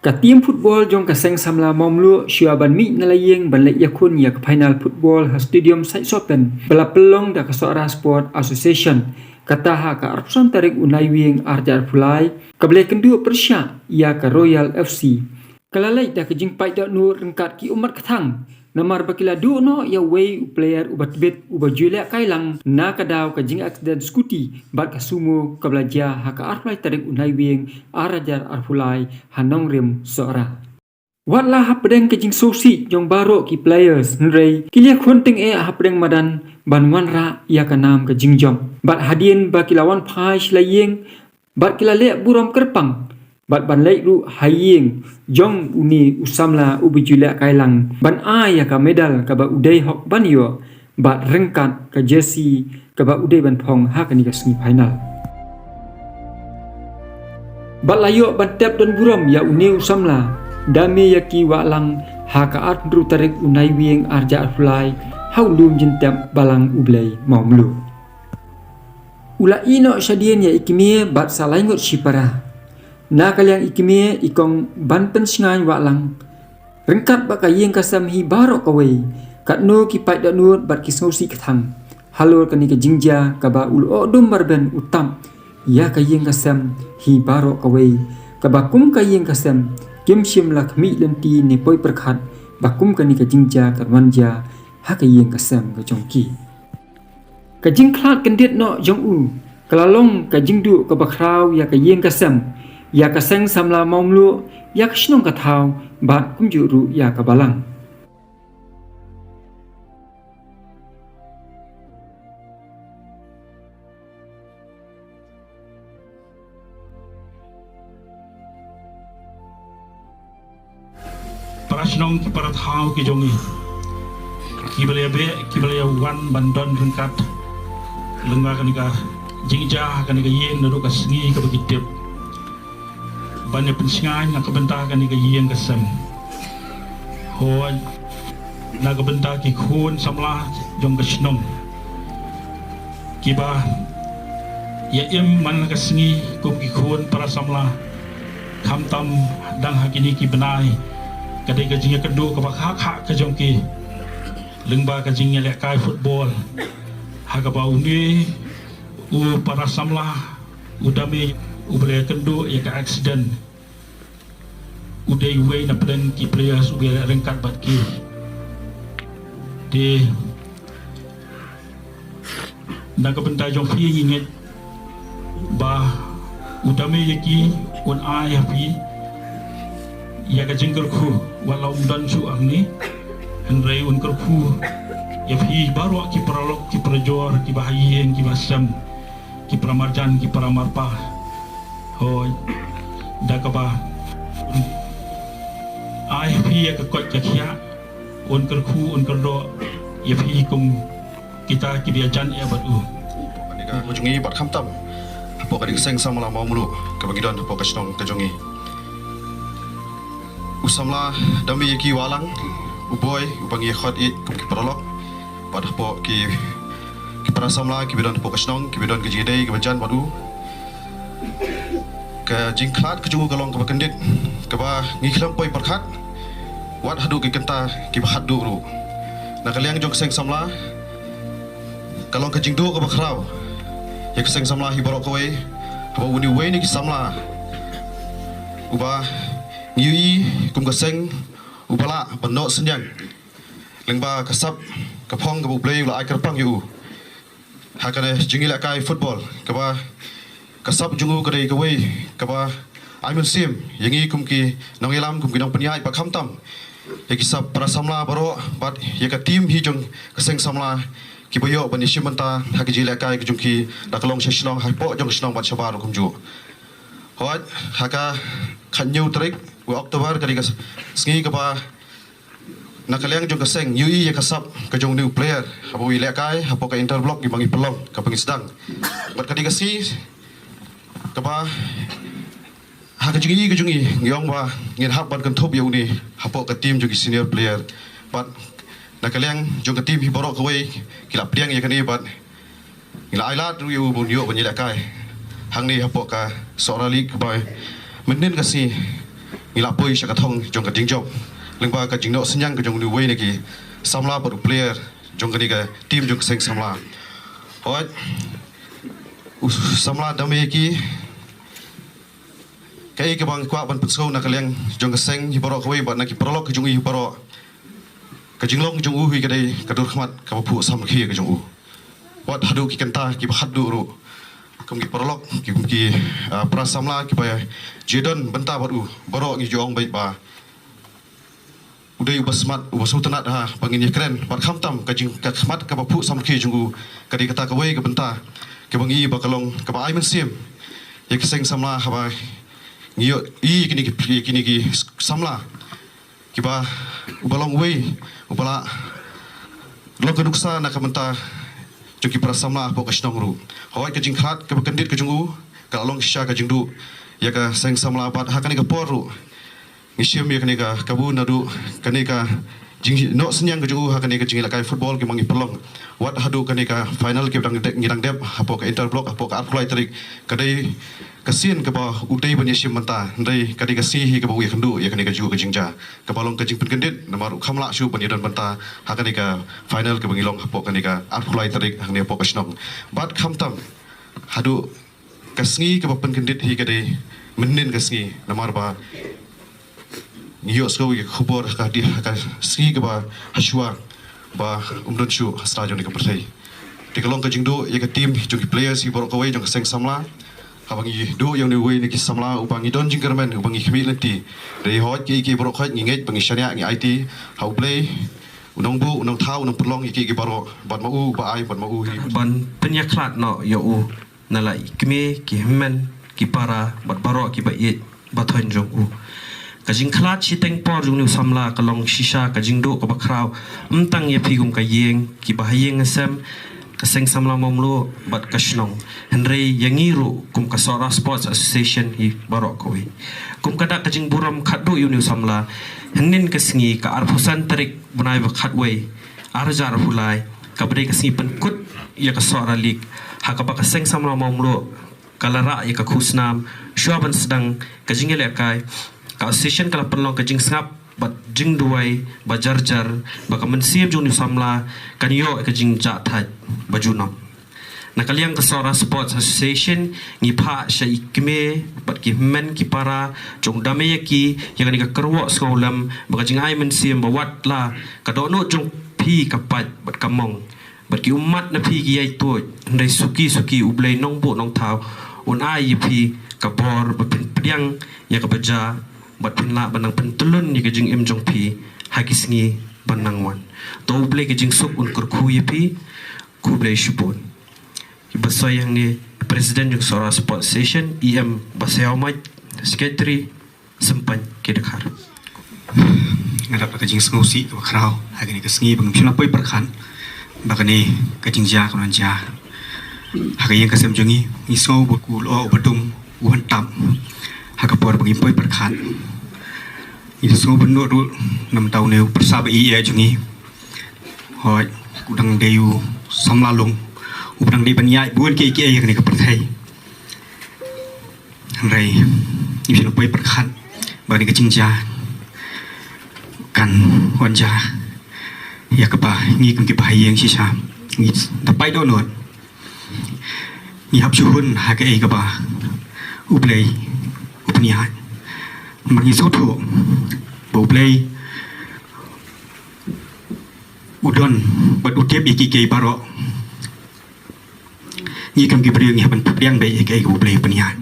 Ka tim football jong ka seng samla momlu syua ban mi nalayeng ban lek yakun ya ka final football ha stadium Site Sopen bala pelong da ka Sora Sport Association kata ha ka arpson tarik unai wing arjar fulai ka bele kendu persya ya ka Royal FC kalalai da ka jingpai da nur rengkat ki umat kathang namar bakila du no ya way player ubat bet uba julia kailang na kadaw ka jing accident scooty bat ka sumo ka belaja ha ka arflai tarik unai wing arajar arfulai hanong rem Sora watlah ha pedeng ka jing sosi jong baro ki players nrei kilia khunting ha pedeng madan ban wanra ya ka nam ka jing jom bat hadien ba kilawan phai layeng bat kilale buram kerpang bat ban lek ru hayeng jong uni usamla ubi julia kailang ban ya ka medal ka ba udai hok ban yo bat rengkat ka jersey ka ba udai ban phong ha ka ni ka semi final bat layo ban tap dan buram ya uni usamla dame ya ki walang ha ka at ru tarik unai wieng arja fly haulum jintap balang ublai maumlu ula ino syadien ya ikimie bat salaingot sipara na kaliang ikimie ikong banten singai walang rengkat baka yeng kasam hi barok kawai kat no ki pai da nur bat ki sosi kathang halor kani ka jingja ka ba ul odum barben utam ya ka yeng kasam hi barok kawai ka ba kum ka yeng kasam kim shim lak mi lenti ni poi perkhat ba kum kani ka jingja ka wanja ha ka yeng kasam ka jongki ka jing khlat kandiet no jong u kalalong ka jingdu ka ba khrau ya ka yeng kasam ya ka seng samla maumlu ya ka shnong ka thau bat kum juru ya ka balang Parashnong ki para thau ki jongi ki balaya wan bandon rengkat lengga kanika jingja kanika yen nuru ka sengi ka begitip banyak pensingan nak kebentahkan ni yang kesem. Hoi nak kebentah ki khun samlah jong kesnong. Kiba ya man kesengi kum ki khun para samlah khamtam dang hakini ki benai kadai ka jinga kedu ka hak ke jong ki lengba ka jinga lek kai football ha ka bau ni u para samlah udame ubele kendu ya ka accident udai way na plan ki players ubele rengkat bat ki de na ka benta jong fi yinget ba udame yaki on ya fi ya ka jingkel khu walau dan su angni henrai un kerku ya fi baru ki pralok ki prajor ki bahayen ki basam ki pramarjan ki pramarpa hoi dah kaba ai phi ka kot ka khia on kerku on kerdo ya phi kum kita ki biajan ya batu panika ujungi bat khamtam apo ka seng samala maumulu ka bagidon apo ka snong ka jongi usamla dami ki walang uboy ubangi khot it kum ki prolog pat apo ki para samla ki bidon apo ka snong ki bidon ki jidai ki bajan batu ke jingklat ke jungu galong ke bakendit ke ba ngiklam poi perkhat wat hadu ke kenta ki bahadu ru na kaliang jong seng samla kalong ke jingdu ke bakrau ya ke seng samla hi barok kowe ba uni we ni ki samla uba ngiyi kum ke seng ubala bano senyang lengba kasap ke phong ke bu play la ai kerpang yu hakane jingila kai football ke ba kasap jungu kadai kawai kaba aimun sim yangi kumki nangilam kumki nang peniai pa khamtam yaki sap para samla baro bat yaka tim hi jong kaseng samla ki boyo bani shimanta haki jila kai jungki dakalong shnong haipo jong shnong bat shabar kumju hot haka khanyu trik wa oktober kadi kas sngi kaba nakaliang jong kaseng yui ya kasap ka jong new player habu ila kai hapo ka interblock ki bangi pelong ka bangi sedang bat kadi kasi kaba hak jungi ngiong ba ngin hak ban kan thop yau ni hapo ka team jogi senior player but nakaliang jong ka team hi borok kawai kila priang ya kani but ila ailat ru yu bun yo ban ila kai hang ni hapo ka Sora league ba menin kasi ngilapoi syakatong jong ka jingjop lengba ka jingno senyang ka jong duwe niki samla baru player jong ka niga tim jong seng samla hoi samla dame ki kai ke bang kwa ban putso na kaliang jong ka seng hi borok we ba na ki prolog ka jong hi borok ka jinglong jong u hi ka dai ka dur khmat ka pu sam khi ka jong u wat hadu ki kanta ki hadu ru kum ki prolog ki prasamla ki ba jedon benta baru borok ni jong baik ba udai ubasmat ubasutanat ha bangin keren bat khamtam ka jing ka khmat ka pu sam khi jong u ka di kata ka we ka benta ke bangi ba kalong ka ba ai men sim ye ka seng samla ha ba ngiyo kini ki samla ki ba ubalong we ubala lo ka duksa na ka benta joki prasamla po ka shnong ru hoi ka jing khat ka bakandit ka jungu ka long sha ka jingdu ya ka seng samla pat ha ka ni ka poru ngisiam ya ka ni ka kabu nadu ka ni ka jing no senyang ka jungu ha ka ni ka jing la kai football ki mangi perlong wat hadu ka ni ka final ki dang ngirang dep hapo ka interblock hapo ka arflai tarik ka dai ka sin ka ba udai ban yeshim manta dai ka di ka si hi ka ba wi khandu ya ka ni ka ju ka jingja ka balong ka jing penkendit namar khamla shu ban yadan manta ha ka ni ka final ka bangilong hapo ka ni ka arflai tarik ha ni hapo ka snong bat khamtam hadu kasngi ka ba penkendit hi ka dai menin kasngi namar ba ngiyo sko wi khubor ka di ka ski ka ba hashwa ba umdon shu hasra jong ni ka pertai dikalong ka jingdu ya ka team jong ki players hi borok kawai jong ka seng samla habangi do yang ni we ni ki samla ubangi don jingkermen ubangi khmi lenti dei hot ki borok khat ngi nget bangi shania ngi IT how play unong bu unong thau unong perlong ki borok bat mau ba ai bat mau hi ban penyaklat no yo u nalai kme ki men ki para bat barok ki ba ye bathon jong u kajing khlat chi teng por jung nu samla kalong shisha kajing do ka bakrau mtang ye phigum ka yeng ki ba yeng sem kaseng samla momlo bat kashnong henry yangiru kum kasora sports association hi barok kowe kum kada kajing buram khadu yu nu samla henin kasngi ka arphusan tarik bunai ba khatwei arjar hulai kabre kasngi penkut ya kasora lik hakaba kaseng samla momlo kalara ya ka khusnam shuaban sedang kajing ele kai ka association kala perlong kajing sngap bat jing duai ba jarjar ba kamen siam jung ni samla kan yo ka jing ja thai ba junam na kaliang ka sora sports association ngi pha sha ikme bat ki men ki para jong dame ki yang ni ka kerwo skolam ba ka jing ai men siam ba wat la ka do no jong phi ka pat bat kamong bat ki umat na phi ki ai to ndai suki ublei nong bo nong thau un ai phi ka bor ba piang ya ka baja bat pinla banang pentulun ni kajing im jong pi hagisngi banangwan to ble kajing suk un kurku yipi ku ble shupon ibasoy yang ni president jong sora sport station em baseo mai secretary sempan kedekhar ngadap kajing sngausi ka khrau hagani kasngi bang phila poi parkhan bagani kajing ja kan ja hagayang kasem jongi isngau bakul o badung uhan tam hakapor bagi poi perkhan itu semua bentuk tu 6 tahun ni bersama ia jungi hoi udang deyu samlalung udang di banyak buan ke yang ni kepertai rai ini poi perkhan bagi kecingja kan wanja ya kepa ngi kum ki bahaya yang sisa ngi tapai do not ngi hap chuhun ha ke kepa ublei upniat mari soto boblei udon bat utep iki ke baro ni kam ki priang ya ban priang be ke boblei upniat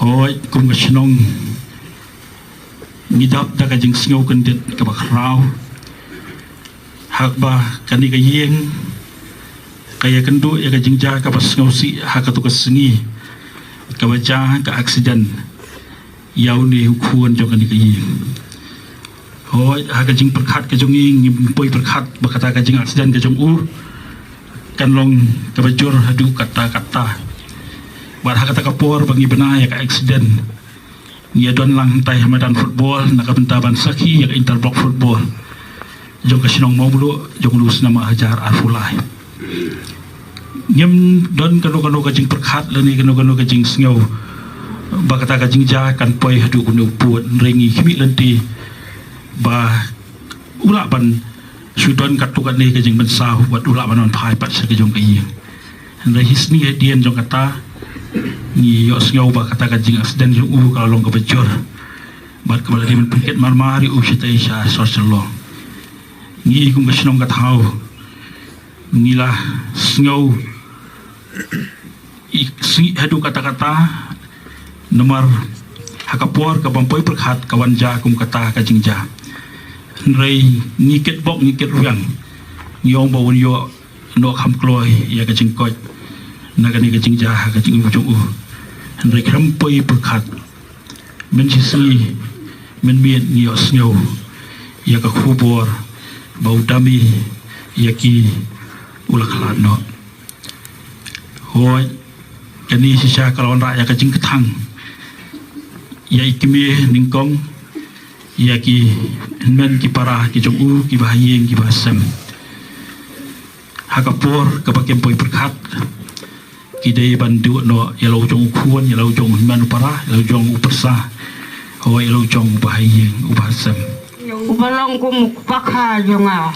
hoi kum ka shnong ngidap da ka jing sngau kendit ka bakrau hak ba kani ka yeng kaya kendu ya ka jingja ka basngau si hak tu ka sengi ka baja ka aksiden yau ni hukuan jong ni ki hoi ha ka jing perkhat ka jong ngi poi perkhat ba kata ka jing aksiden ka jong u kan long ka bajur hadu kata bar ha kata ka por bangi bena ya ka aksiden ya don lang tai hamadan football nak benta ban saki ya interblock football jong ka sinong mau bulu jong lus nama hajar arfulai ngem don kanu ka jing perkhat le ni kanu ka jing sngau bakata ka jingja kan poi hadu kunu puat ringi kimi lenti ba ula ban sudon katukan ni ka jing ban sau buat ula banon phai pat sa ka jong ka yi and his ni dien jong kata ni yo sngau ba kata ka jing asden jong u ka long ka bejor bat ka bala di man pungket marmari u sitai sha social law ni kum ka sinong ka thau ni la sngau si hadu kata-kata nomor hakapor ka bampoi perkhat kawan ja kum kata ka jingja rei ngiket bok ngiket ruang yong bawon yo no kham kloi ya ka jingkoi naga ni ka jingja ka jing u jong u rei krampoi perkhat men si men mien ni osnyo ya ka khubor bau dami ya ki ulak khat no hoi kani sisa kalon ra ya ka jing ketang ya ikimi ningkong ya ki men ki para ki jong u ki bahayeng ki basam hakapor ka pakem poi perkhat ki dei bandu no ya lo jong khuan ya lo jong man para ya lo jong u persa ho ya lo jong bahayeng u basam ubalong ko mukpakha jonga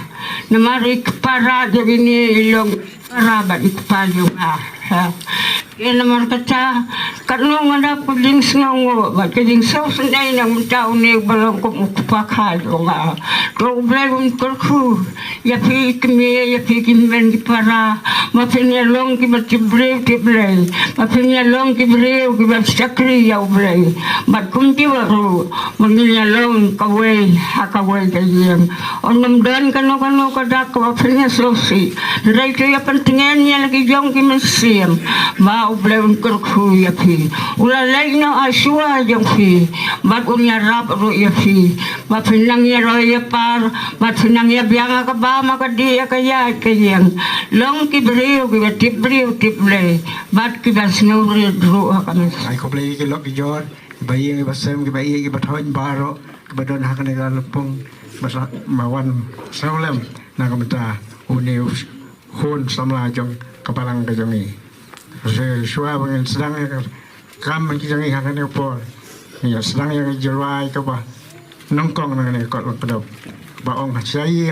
namari para jadi ni ilong para ba ikpalunga Kena markata kanong ada puding sngongo ba keding so sundai nang tao ni balong ko mukpakha jonga to blai kurku ya pi kmi ya pi kimben ki para ma pinya long ki batibrew ki blai ma pinya long ki brew ki bat sakri ya blai ba kunti waru manginya long kawe hakawe kayem onam dan kano kadak ko pinya sosi rai to ya pentingan ya lagi jong ki mesim ba ublai kurku ya pi ula lai no asua jong pi ba unya rap ro ya pi ba pinang ya ro ya par ba pinang ya biang ka ba ma ka dia ka ya kayem long ki brew ki batip brew tip le bat ki bas no ro ka mes ai ko play ki lok ki jor bayi ki basem ki bayi ki bathon baro ki badon hakane ga lepung basa mawan saulem na kamta uni khon samla jong kapalang ka jongi se shwa bang sedang kam ki jongi hakane por ya sedang ya jerwai ka ba nongkong na ne ko kedop ba ong sai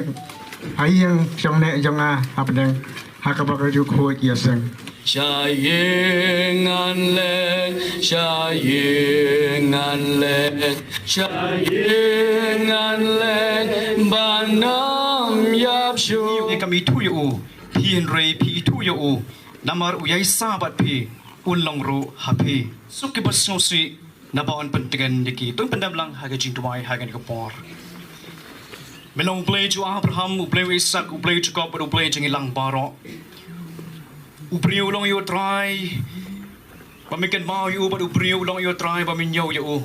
ayang jong ne jonga apdang hakaba ka ju kho ya sang Shayengan lek banam yap shu kami tu yo pin rei pi tu yo namar uyai sabat pi ulong ro hapi suki basnosi nabawan pentegan diki tun pendamlang haga jintuai haga nikapor melong play ju Abraham play Isaac play Jacob play jingilang baro upriu long yo try pamikan mau yo but upriu long yo try paminyo yo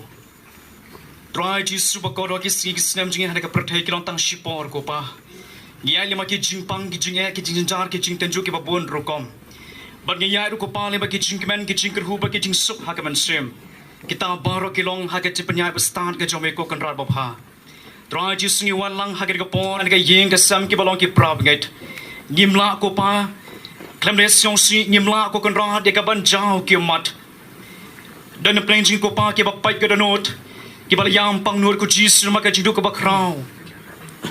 try Jesus bakoro ki snem jing hada ka perthai kilong tang shipor ko pa ngiya lima ki jingpang ki jinge ki jinjar ki jing tenju ki babon rokom but ngiya ru ko pa le ba ki jingmen ki jingker hu ba ki jing sup ha ka man sem kita baro kilong ha ka chipnya bestan ka jome ko kan rar bapha try Jesus ngi walang ha ka pon ka yeng ka sam ki balong ki prab gate ngimla ko pa Klamresiong si ngimla ko kan rahat dia kaban jauh kiamat. Dan plenjing ko pa ke bapai ke danot. Ke balayam pang nur ko Jesus maka jidu ke bakrau.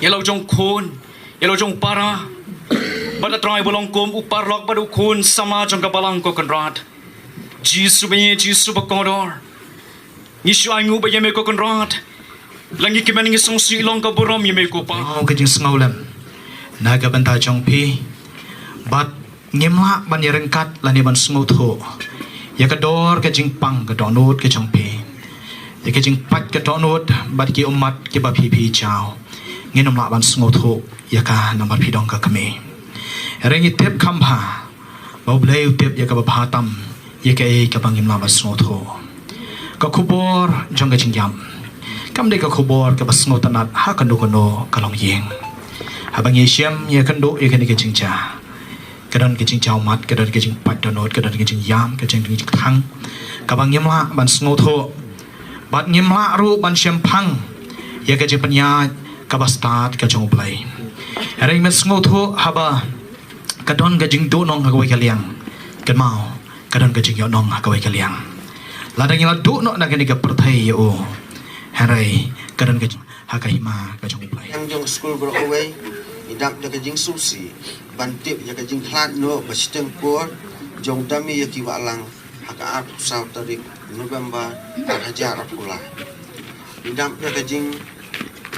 Yalau jong khon, yalau jong para. Bada try bolong kom upar lok badu khon sama jong kabalang ko kan rahat. Jesus bakodor. Nisu aingu ba yeme ko kan rahat. Langi ke maning song si long ka borom yeme ko pa. Mau ke jing snaulam. Naga banta jong pi. Bat ngimla ban yerengkat lani ban smutho ya kador ke jingpang ke donut ke jongpe ya ke jingpat ke donut bat ki umat ke ba pi chao nginom la ban smutho ya ka nomor pi dong ka kame rengi tep khamha ba blai tep ya ka ba phatam ya ke ka bangim la ban smutho ka khubor jong ke jingyam kam de ka khubor ke ba smutanat ha kan do kono kalong yeng habang yesiam ya kan do ya ke jingja kadang kecing mat kadang kecing pat donot kadang kecing yam kecing thang kabang nyemla ban snotho bat nyemla ru ban syempang ya kecing penya kabastat kecing blai ring men snotho haba kadon kecing do nong hagawai kaliang kan mau kadang kecing yo nong hagawai kaliang ladang yang laduk nak nak ni ke pertai yo harai kadan ke hakahima ke jong play yang jong school bro away idap ya ke jing susi bantip ya ke jing klat no basiteng por jong dami ya ki walang haka ap sau tarik November hajar pula idap ya ke jing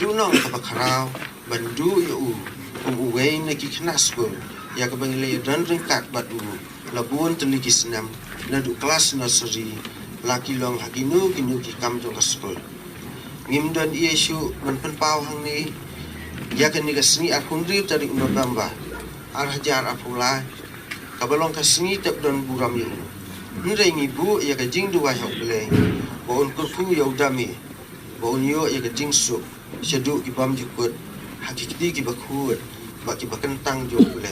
dunong ka bakarau bandu yo uway na ki khna school ya ke bangle dan ringkat batu labun teliki senam na du kelas nursery laki long hakinu kinu ki kam jong school ngim dan Yesu man penpau hang ni ya kan ni kasni akun rib dari November ar hajar apula kabalong kasni tap don buram yu nure ngi bu ya ka jing duwa hok ble bon kurfu ya udami bon yo ya ka jing su sedu ki bam jukut hakiki ki bakut baki bakentang jo ble